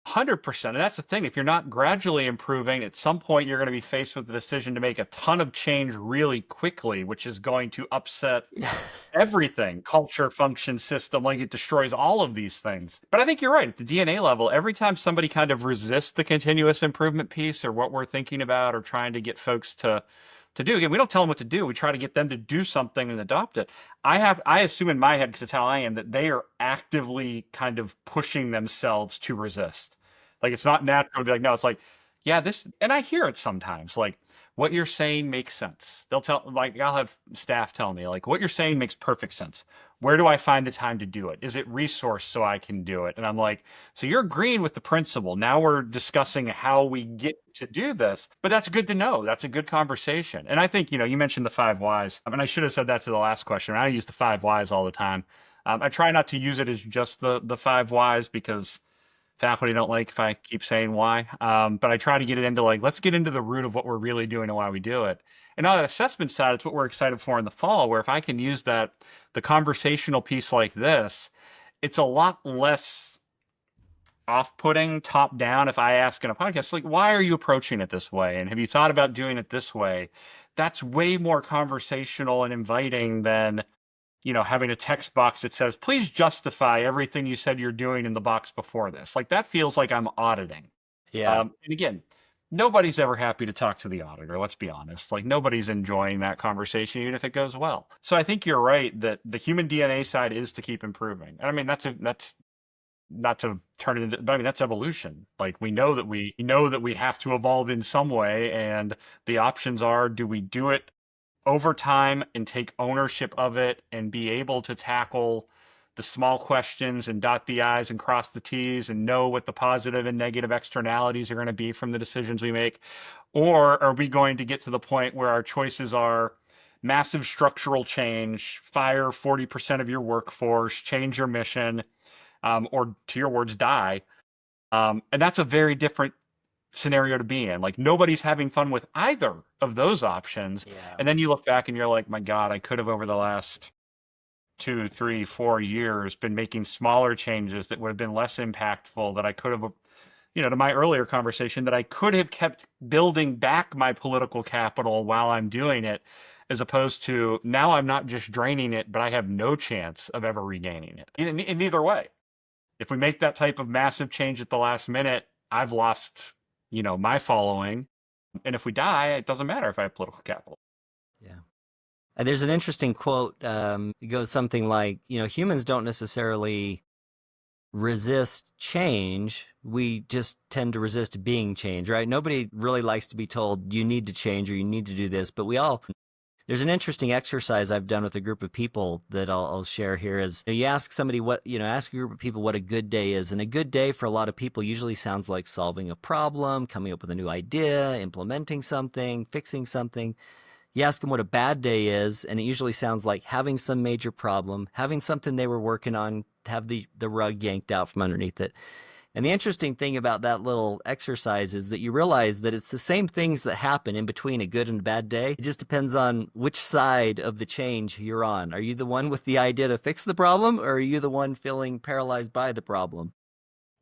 100%. And that's the thing. If you're not gradually improving, at some point you're going to be faced with the decision to make a ton of change really quickly, which is going to upset everything, culture, function, system. Like it destroys all of these things. But I think you're right. At the DNA level, every time somebody kind of resists the continuous improvement piece or what we're thinking about or trying to get folks to do. Again, we don't tell them what to do. We try to get them to do something and adopt it. I assume in my head, because it's how I am, that they are actively kind of pushing themselves to resist. Like it's not natural to be like, no, it's like, yeah, this, and I hear it sometimes. Like what you're saying makes sense. They'll tell, like, I'll have staff tell me, like, what you're saying makes perfect sense. Where do I find the time to do it? Is it resourced so I can do it? And I'm like, so you're agreeing with the principle. Now we're discussing how we get to do this. But that's good to know. That's a good conversation. And I think, you mentioned the 5 whys. I mean, I should have said that to the last question. I use the 5 whys all the time. I try not to use it as just the 5 whys because faculty don't like if I keep saying why. But I try to get it into like, let's get into the root of what we're really doing and why we do it. And on that assessment side, it's what we're excited for in the fall, where if I can use the conversational piece like this, it's a lot less off-putting top down. If I ask in a podcast, like, why are you approaching it this way? And have you thought about doing it this way? That's way more conversational and inviting than, having a text box that says, please justify everything you said you're doing in the box before this. Like that feels like I'm auditing. Yeah. And again, nobody's ever happy to talk to the auditor. Let's be honest. Like nobody's enjoying that conversation, even if it goes well. So I think you're right that the human DNA side is to keep improving. And I mean, that's not to turn it into, but I mean, that's evolution. Like we know that we have to evolve in some way. And the options are, do we do it over time and take ownership of it and be able to tackle the small questions and dot the I's and cross the T's and know what the positive and negative externalities are going to be from the decisions we make? Or are we going to get to the point where our choices are massive structural change, fire 40% of your workforce, change your mission, or to your words, die? And that's a very different scenario to be in. Like nobody's having fun with either of those options. Yeah. And then you look back and you're like, my God, I could have over the last 2, 3, 4 years been making smaller changes that would have been less impactful, that I could have, to my earlier conversation, that I could have kept building back my political capital while I'm doing it, as opposed to now I'm not just draining it, but I have no chance of ever regaining it in either way. If we make that type of massive change at the last minute, I've lost, my following. And if we die, it doesn't matter if I have political capital. Yeah. And there's an interesting quote. It goes something like, humans don't necessarily resist change. We just tend to resist being changed, right? Nobody really likes to be told you need to change or you need to do this, but there's an interesting exercise I've done with a group of people that I'll share here is you ask somebody ask a group of people what a good day is. And a good day for a lot of people usually sounds like solving a problem, coming up with a new idea, implementing something, fixing something. You ask them what a bad day is, and it usually sounds like having some major problem, having something they were working on, have the rug yanked out from underneath it. And the interesting thing about that little exercise is that you realize that it's the same things that happen in between a good and a bad day. It just depends on which side of the change you're on. Are you the one with the idea to fix the problem, or are you the one feeling paralyzed by the problem?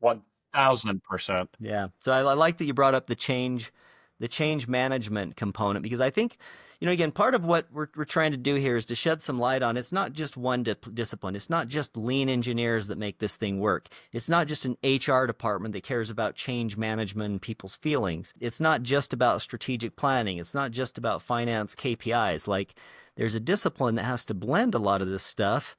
1,000%. Yeah. So I like that you brought up the change management component, because I think, again, part of what we're trying to do here is to shed some light on it's not just one discipline. It's not just lean engineers that make this thing work. It's not just an HR department that cares about change management and people's feelings. It's not just about strategic planning. It's not just about finance KPIs. Like, there's a discipline that has to blend a lot of this stuff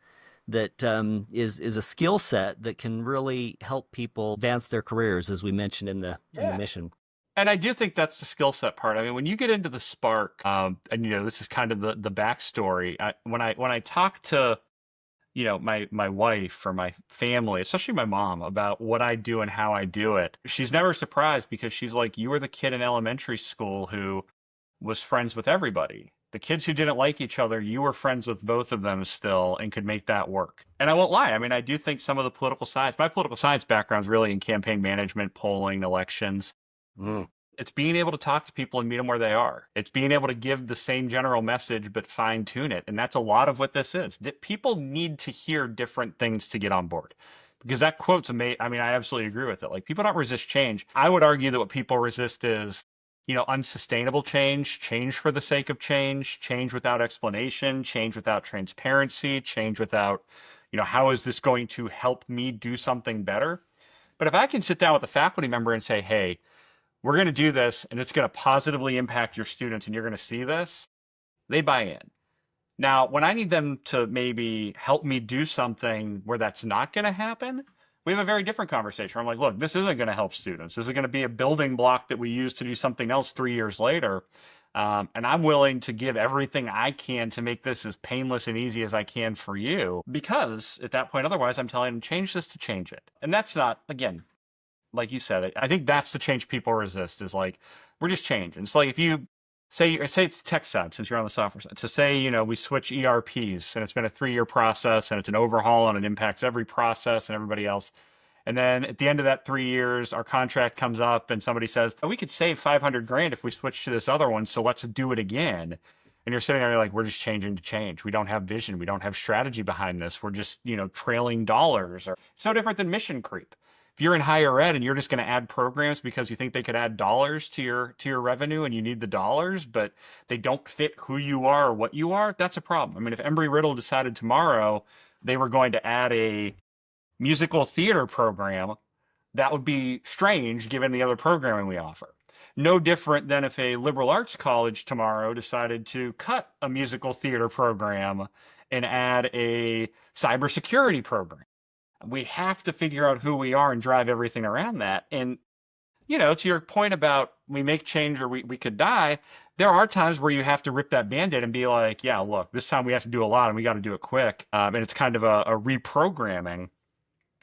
that is a skill set that can really help people advance their careers, as we mentioned in the mission. And I do think that's the skill set part. I mean, when you get into the Spark, and this is kind of the backstory. When I talk to, my wife or my family, especially my mom, about what I do and how I do it, she's never surprised, because she's like, you were the kid in elementary school who was friends with everybody. The kids who didn't like each other, you were friends with both of them still and could make that work. And I won't lie. I mean, I do think some of the political science, my political science background is really in campaign management, polling, elections. Mm. It's being able to talk to people and meet them where they are. It's being able to give the same general message, but fine tune it. And that's a lot of what this is. People need to hear different things to get on board, because that quote's amazing. I mean, I absolutely agree with it. Like, people don't resist change. I would argue that what people resist is, unsustainable change for the sake of change without explanation, change without transparency, change without, how is this going to help me do something better? But if I can sit down with a faculty member and say, hey, we're going to do this and it's going to positively impact your students and you're going to see this, they buy in. Now, when I need them to maybe help me do something where that's not going to happen, we have a very different conversation. I'm like, look, this isn't going to help students. This is going to be a building block that we use to do something else 3 years later. And I'm willing to give everything I can to make this as painless and easy as I can for you, because at that point, otherwise, I'm telling them, change this to change it. And that's not, again, like you said, I think that's the change people resist, is like, we're just changing. It's like, if you say it's tech side, since you're on the software side. So say, we switch ERPs and it's been a 3-year process and it's an overhaul and it impacts every process and everybody else. And then at the end of that 3 years, our contract comes up and somebody says, oh, we could save 500 grand if we switch to this other one, so let's do it again. And you're sitting there, you're like, we're just changing to change. We don't have vision. We don't have strategy behind this. We're just, trailing dollars. Or it's no different than mission creep. If you're in higher ed and you're just going to add programs because you think they could add dollars to your revenue and you need the dollars, but they don't fit who you are or what you are, that's a problem. I mean, if Embry-Riddle decided tomorrow they were going to add a musical theater program, that would be strange given the other programming we offer. No different than if a liberal arts college tomorrow decided to cut a musical theater program and add a cybersecurity program. We have to figure out who we are and drive everything around that. And, to your point about we make change or we could die, there are times where you have to rip that Band-Aid and be like, yeah, look, this time we have to do a lot and we got to do it quick. And it's kind of a reprogramming.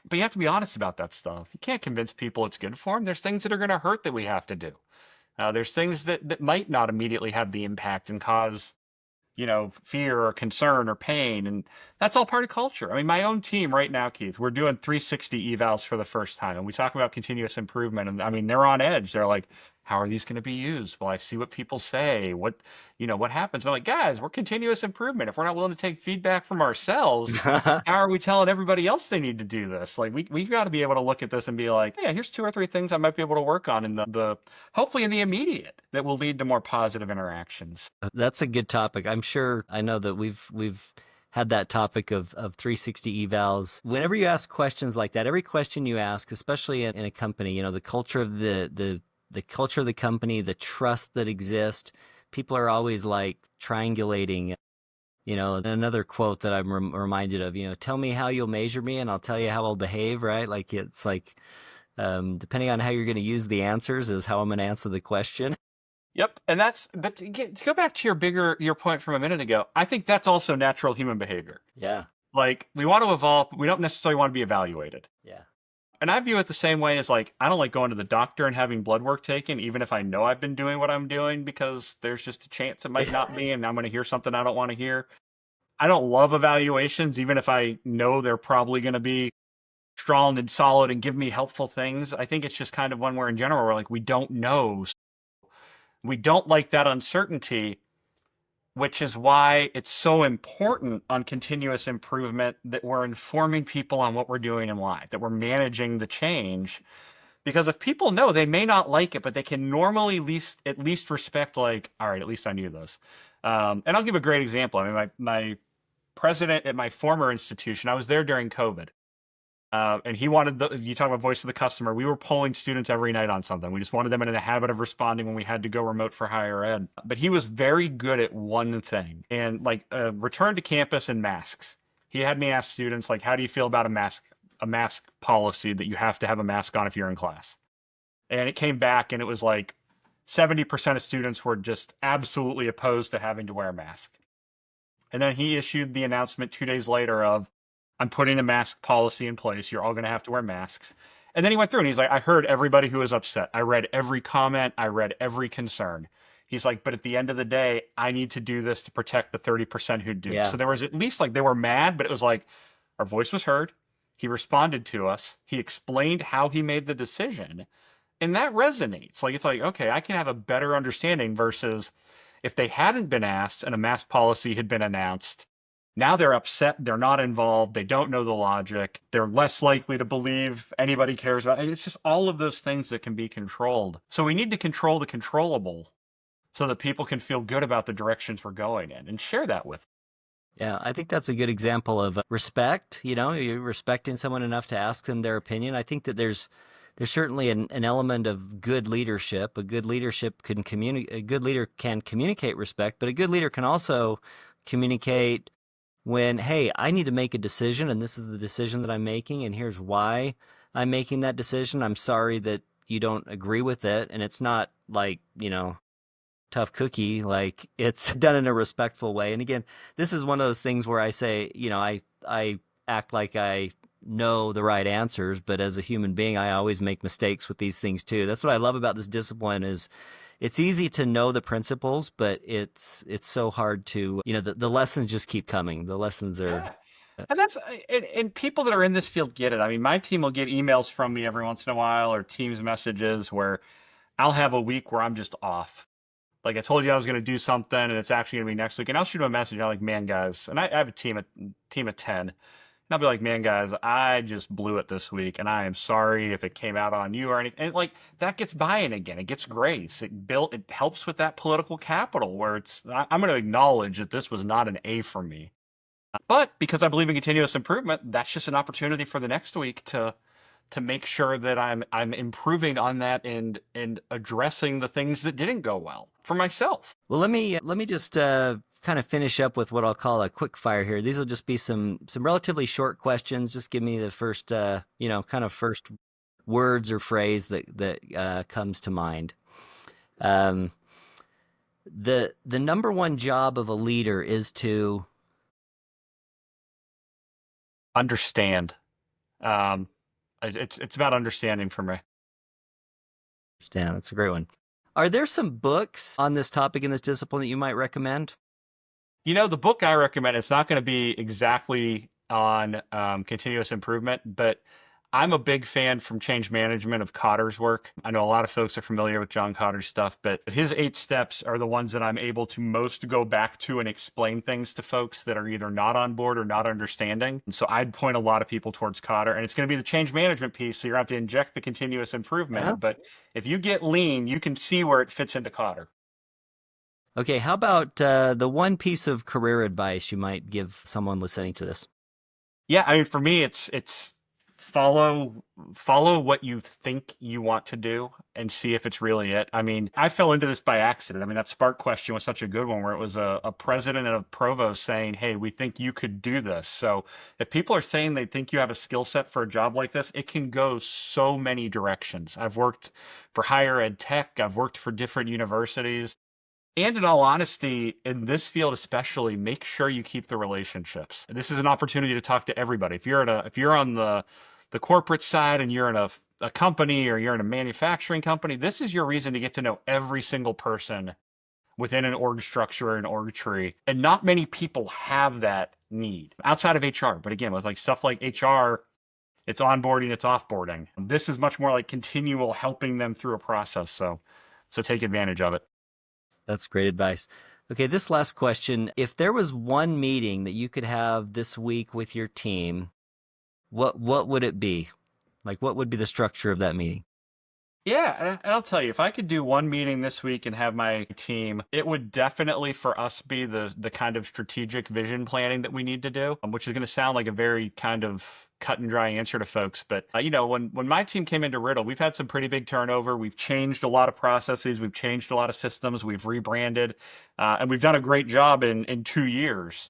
But you have to be honest about that stuff. You can't convince people it's good for them. There's things that are going to hurt that we have to do. There's things that might not immediately have the impact and cause, fear or concern or pain. And that's all part of culture. I mean, my own team right now, Keith, we're doing 360 evals for the first time. And we talk about continuous improvement. And I mean, they're on edge. They're like, how are these going to be used? Well, I see what people say. What happens? And I'm like, guys, we're continuous improvement. If we're not willing to take feedback from ourselves, how are we telling everybody else they need to do this? Like we've got to be able to look at this and be like, yeah, here's 2 or 3 things I might be able to work on in the hopefully in the immediate that will lead to more positive interactions. That's a good topic. I'm sure I know that we've had that topic of 360 evals. Whenever you ask questions like that, every question you ask, especially in a company, the culture of the culture of the company, the trust that exists, people are always like triangulating. Another quote that I'm reminded of, tell me how you'll measure me and I'll tell you how I'll behave, right? Like it's like, depending on how you're going to use the answers is how I'm going to answer the question. Yep, and but to go back to your point from a minute ago, I think that's also natural human behavior. Yeah. Like we want to evolve, but we don't necessarily want to be evaluated. Yeah. And I view it the same way as like I don't like going to the doctor and having blood work taken, even if I know I've been doing what I'm doing, because there's just a chance it might not be, and I'm going to hear something I don't want to hear. I don't love evaluations, even if I know they're probably going to be strong and solid and give me helpful things. I think it's just kind of one where in general we're like we don't know. We don't like that uncertainty, which is why it's so important on continuous improvement that we're informing people on what we're doing and why, that we're managing the change. Because if people know, they may not like it, but they can normally at least respect, like, all right, at least I knew this. And I'll give a great example. I mean, my president at my former institution, I was there during COVID. And he wanted you talk about voice of the customer. We were polling students every night on something. We just wanted them in a habit of responding when we had to go remote for higher ed. But he was very good at one thing, and like return to campus and masks. He had me ask students like, how do you feel about a mask policy that you have to have a mask on if you're in class? And it came back and it was like 70% of students were just absolutely opposed to having to wear a mask. And then he issued the announcement 2 days later of, I'm putting a mask policy in place. You're all going to have to wear masks. And then he went through and he's like, I heard everybody who was upset. I read every comment. I read every concern. He's like, but at the end of the day, I need to do this to protect the 30% who do. Yeah. So there was at least like they were mad, but it was like our voice was heard. He responded to us. He explained how he made the decision. And that resonates. Like, it's like, okay, I can have a better understanding versus if they hadn't been asked and a mask policy had been announced. Now they're upset. They're not involved. They don't know the logic. They're less likely to believe anybody cares about it. It's just all of those things that can be controlled. So we need to control the controllable so that people can feel good about the directions we're going in and share that with them. Yeah, I think that's a good example of respect. You're respecting someone enough to ask them their opinion. I think that there's certainly an element of good leadership. A good leadership can a good leader can communicate respect, but a good leader can also communicate when, hey, I need to make a decision and this is the decision that I'm making and here's why I'm making that decision. I'm sorry that you don't agree with it. And it's not like, tough cookie, like it's done in a respectful way. And again, this is one of those things where I say, I act like I know the right answers, but as a human being, I always make mistakes with these things too. That's what I love about this discipline is it's easy to know the principles, but it's so hard to, the lessons just keep coming. The lessons are. Yeah. And people that are in this field get it. I mean, my team will get emails from me every once in a while or Teams messages where I'll have a week where I'm just off. Like I told you I was going to do something and it's actually going to be next week. And I'll shoot them a message. I'm like, man, guys, and I have a team of 10. And I'll be like, man, guys, I just blew it this week, and I am sorry if it came out on you or anything. And like that gets buy-in again. It gets grace. It helps with that political capital where I'm going to acknowledge that this was not an A for me. But because I believe in continuous improvement, that's just an opportunity for the next week to make sure that I'm improving on that and addressing the things that didn't go well for myself. Well, let me just kind of finish up with what I'll call a quick fire here. These will just be some relatively short questions. Just give me the first kind of first words or phrase that comes to mind. The number one job of a leader is to understand. It's about understanding for me. Understand. That's a great one. Are there some books on this topic in this discipline that you might recommend? The book I recommend, it's not going to be exactly on continuous improvement, but I'm a big fan from change management of Cotter's work. I know a lot of folks are familiar with John Cotter's stuff, but his 8 steps are the ones that I'm able to most go back to and explain things to folks that are either not on board or not understanding. And so I'd point a lot of people towards Cotter, and it's going to be the change management piece. So you're going to have to inject the continuous Yeah. improvement. But if you get lean, you can see where it fits into Cotter. Okay, how about the one piece of career advice you might give someone listening to this? Yeah, I mean, for me, it's follow what you think you want to do and see if it's really it. I mean, I fell into this by accident. I mean, that Spark question was such a good one, where it was a president and a provost saying, "Hey, we think you could do this." So if people are saying they think you have a skill set for a job like this, it can go so many directions. I've worked for higher ed tech. I've worked for different universities. And in all honesty, in this field especially, make sure you keep the relationships. This is an opportunity to talk to everybody. If you're on the corporate side and you're in a company or you're in a manufacturing company, this is your reason to get to know every single person within an org structure or an org tree. And not many people have that need outside of HR. But again, with like stuff like HR, it's onboarding, it's offboarding. This is much more like continual helping them through a process. So take advantage of it. That's great advice. Okay, this last question. If there was one meeting that you could have this week with your team, what would it be? Like, what would be the structure of that meeting? Yeah, and I'll tell you, if I could do one meeting this week and have my team, it would definitely for us be the kind of strategic vision planning that we need to do, which is going to sound like a very kind of cut and dry answer to folks. But when my team came into Riddle, we've had some pretty big turnover. We've changed a lot of processes, we've changed a lot of systems, we've rebranded, and we've done a great job in 2 years.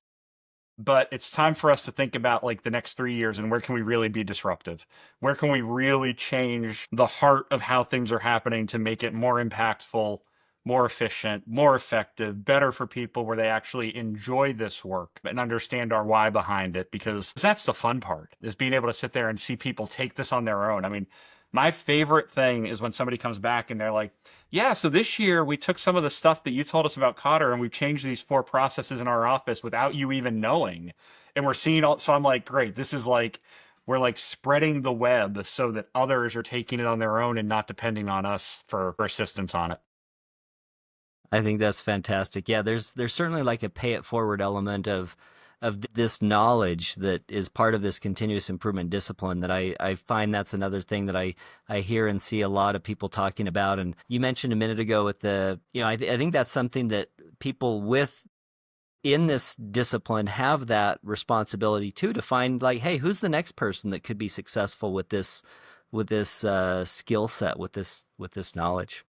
But it's time for us to think about like the next 3 years and where can we really be disruptive? Where can we really change the heart of how things are happening to make it more impactful, more efficient, more effective, better for people where they actually enjoy this work and understand our why behind it? Because that's the fun part, is being able to sit there and see people take this on their own. I mean, my favorite thing is when somebody comes back and they're like, yeah, so this year we took some of the stuff that you told us about Cotter and we've changed these 4 processes in our office without you even knowing. And we're seeing all, so I'm like, great, this is like, we're like spreading the web so that others are taking it on their own and not depending on us for assistance on it. I think that's fantastic. Yeah, there's certainly like a pay it forward element of this knowledge that is part of this continuous improvement discipline that I find that's another thing that I hear and see a lot of people talking about. And you mentioned a minute ago with I think that's something that people with in this discipline have that responsibility too, to find like, hey, who's the next person that could be successful with this skill set, with this knowledge.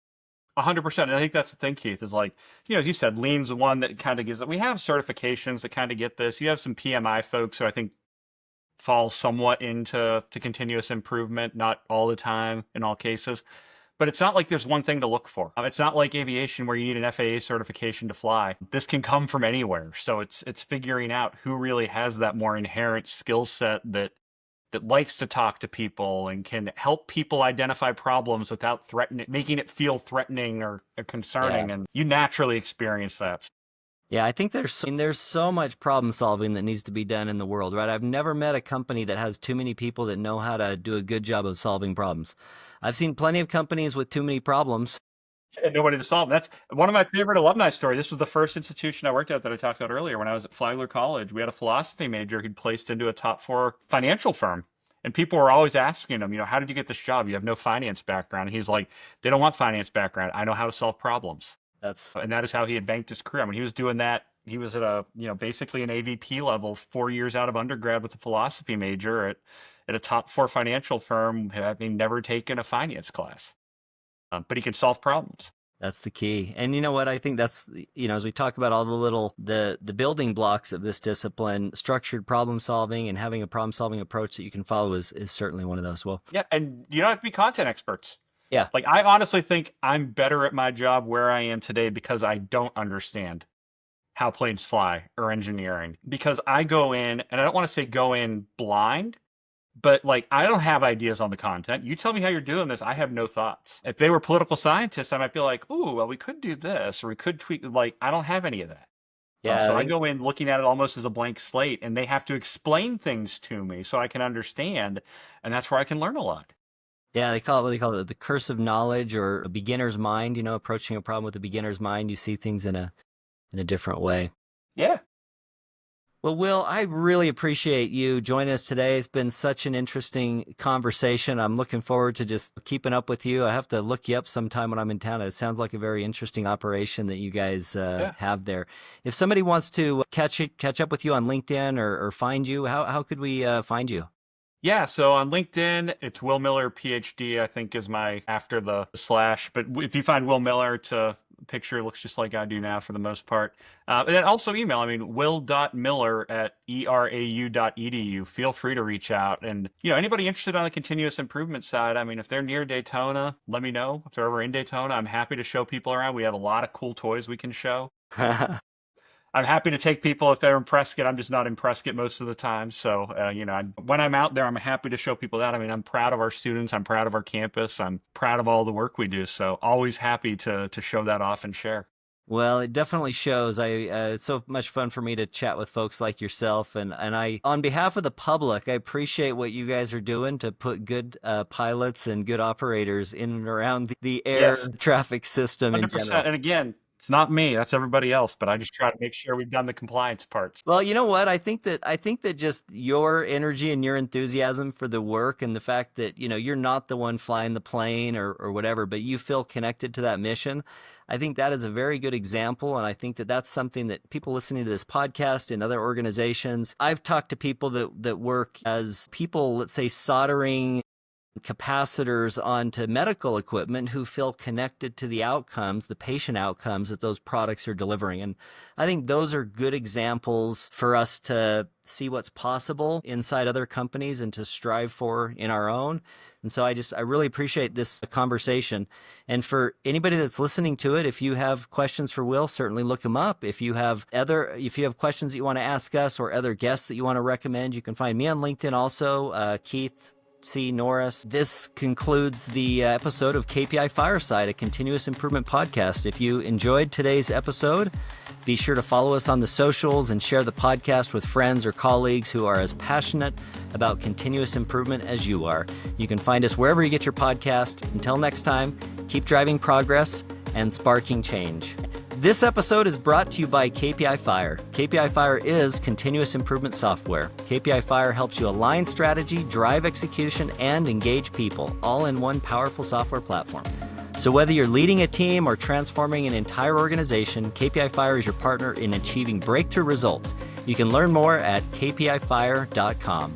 100%. And I think that's the thing, Keith, is like, as you said, Lean's the one that kind of gives it. We have certifications that kind of get this. You have some PMI folks who I think fall somewhat into continuous improvement, not all the time in all cases. But it's not like there's one thing to look for. It's not like aviation where you need an FAA certification to fly. This can come from anywhere. So it's figuring out who really has that more inherent skill set that likes to talk to people and can help people identify problems without making it feel threatening or Yeah. concerning. And you naturally experience that. Yeah, I think there's so much problem solving that needs to be done in the world, right? I've never met a company that has too many people that know how to do a good job of solving problems. I've seen plenty of companies with too many problems. And nobody to solve them. That's one of my favorite alumni stories. This was the first institution I worked at that I talked about earlier. When I was at Flagler College, we had a philosophy major who'd placed into a top 4 financial firm. And people were always asking him, how did you get this job? You have no finance background. And he's like, they don't want finance background. I know how to solve problems. That's And that is how he had banked his career. I mean, he was doing that. He was at basically an AVP level 4 years out of undergrad with a philosophy major at a top 4 financial firm, having never taken a finance class. But he can solve problems. That's the key. And you know what? I think that's, as we talk about all the building blocks of this discipline, structured problem solving and having a problem solving approach that you can follow is certainly one of those. Well, Yeah, and you don't have to be content experts. yeah, Like, I honestly think I'm better at my job where I am today because I don't understand how planes fly or engineering. Because I go in, and I don't want to say go in blind, but like, I don't have ideas on the content. You tell me how you're doing this, I have no thoughts. If they were political scientists, I might be like, ooh, well, we could do this, or we could tweak. Like, I don't have any of that. Yeah, So I go in looking at it almost as a blank slate, and they have to explain things to me so I can understand, and that's where I can learn a lot. yeah, they call it what they call it, the curse of knowledge or a beginner's mind. Approaching a problem with a beginner's mind, you see things in a different way. Yeah. Well, Will, I really appreciate you joining us today. It's been such an interesting conversation. I'm looking forward to just keeping up with you. I have to look you up sometime when I'm in town. It sounds like a very interesting operation that you guys Yeah. have there. If somebody wants to catch up with you on LinkedIn or find you, how could we find you? Yeah, so on LinkedIn, it's Will Miller PhD, I think is my after the slash. But if you find Will Miller, it's a picture looks just like I do now for the most part. And then also email, will.miller@erau.edu. Feel free to reach out. And, anybody interested on the continuous improvement side, if they're near Daytona, let me know. If they're ever in Daytona, I'm happy to show people around. We have a lot of cool toys we can show. I'm happy to take people if they're in Prescott. I'm just not in Prescott most of the time. So, when I'm out there, I'm happy to show people that. I'm proud of our students. I'm proud of our campus. I'm proud of all the work we do. So always happy to show that off and share. Well, it definitely shows. It's so much fun for me to chat with folks like yourself, and I, on behalf of the public, I appreciate what you guys are doing to put good pilots and good operators in and around the air Yes, traffic system in 100%. general. And again, it's not me. That's everybody else. But I just try to make sure we've done the compliance parts. Well, you know what? I think that just your energy and your enthusiasm for the work and the fact that, you're not the one flying the plane or whatever, but you feel connected to that mission. I think that is a very good example. And I think that that's something that people listening to this podcast and other organizations, I've talked to people that work as people, let's say, soldering capacitors onto medical equipment who feel connected to the outcomes, the patient outcomes that those products are delivering. And I think those are good examples for us to see what's possible inside other companies and to strive for in our own. And so I really appreciate this conversation. And for anybody that's listening to it, if you have questions for Will, certainly look him up. If you have questions that you want to ask us or other guests that you want to recommend, you can find me on LinkedIn also, Keith C. Norris. This concludes the episode of KPI Fireside, a continuous improvement podcast. If you enjoyed today's episode, be sure to follow us on the socials and share the podcast with friends or colleagues who are as passionate about continuous improvement as you are. You can find us wherever you get your podcast. Until next time, keep driving progress and sparking change. This episode is brought to you by KPI Fire. KPI Fire is continuous improvement software. KPI Fire helps you align strategy, drive execution, and engage people, all in one powerful software platform. So whether you're leading a team or transforming an entire organization, KPI Fire is your partner in achieving breakthrough results. You can learn more at kpifire.com.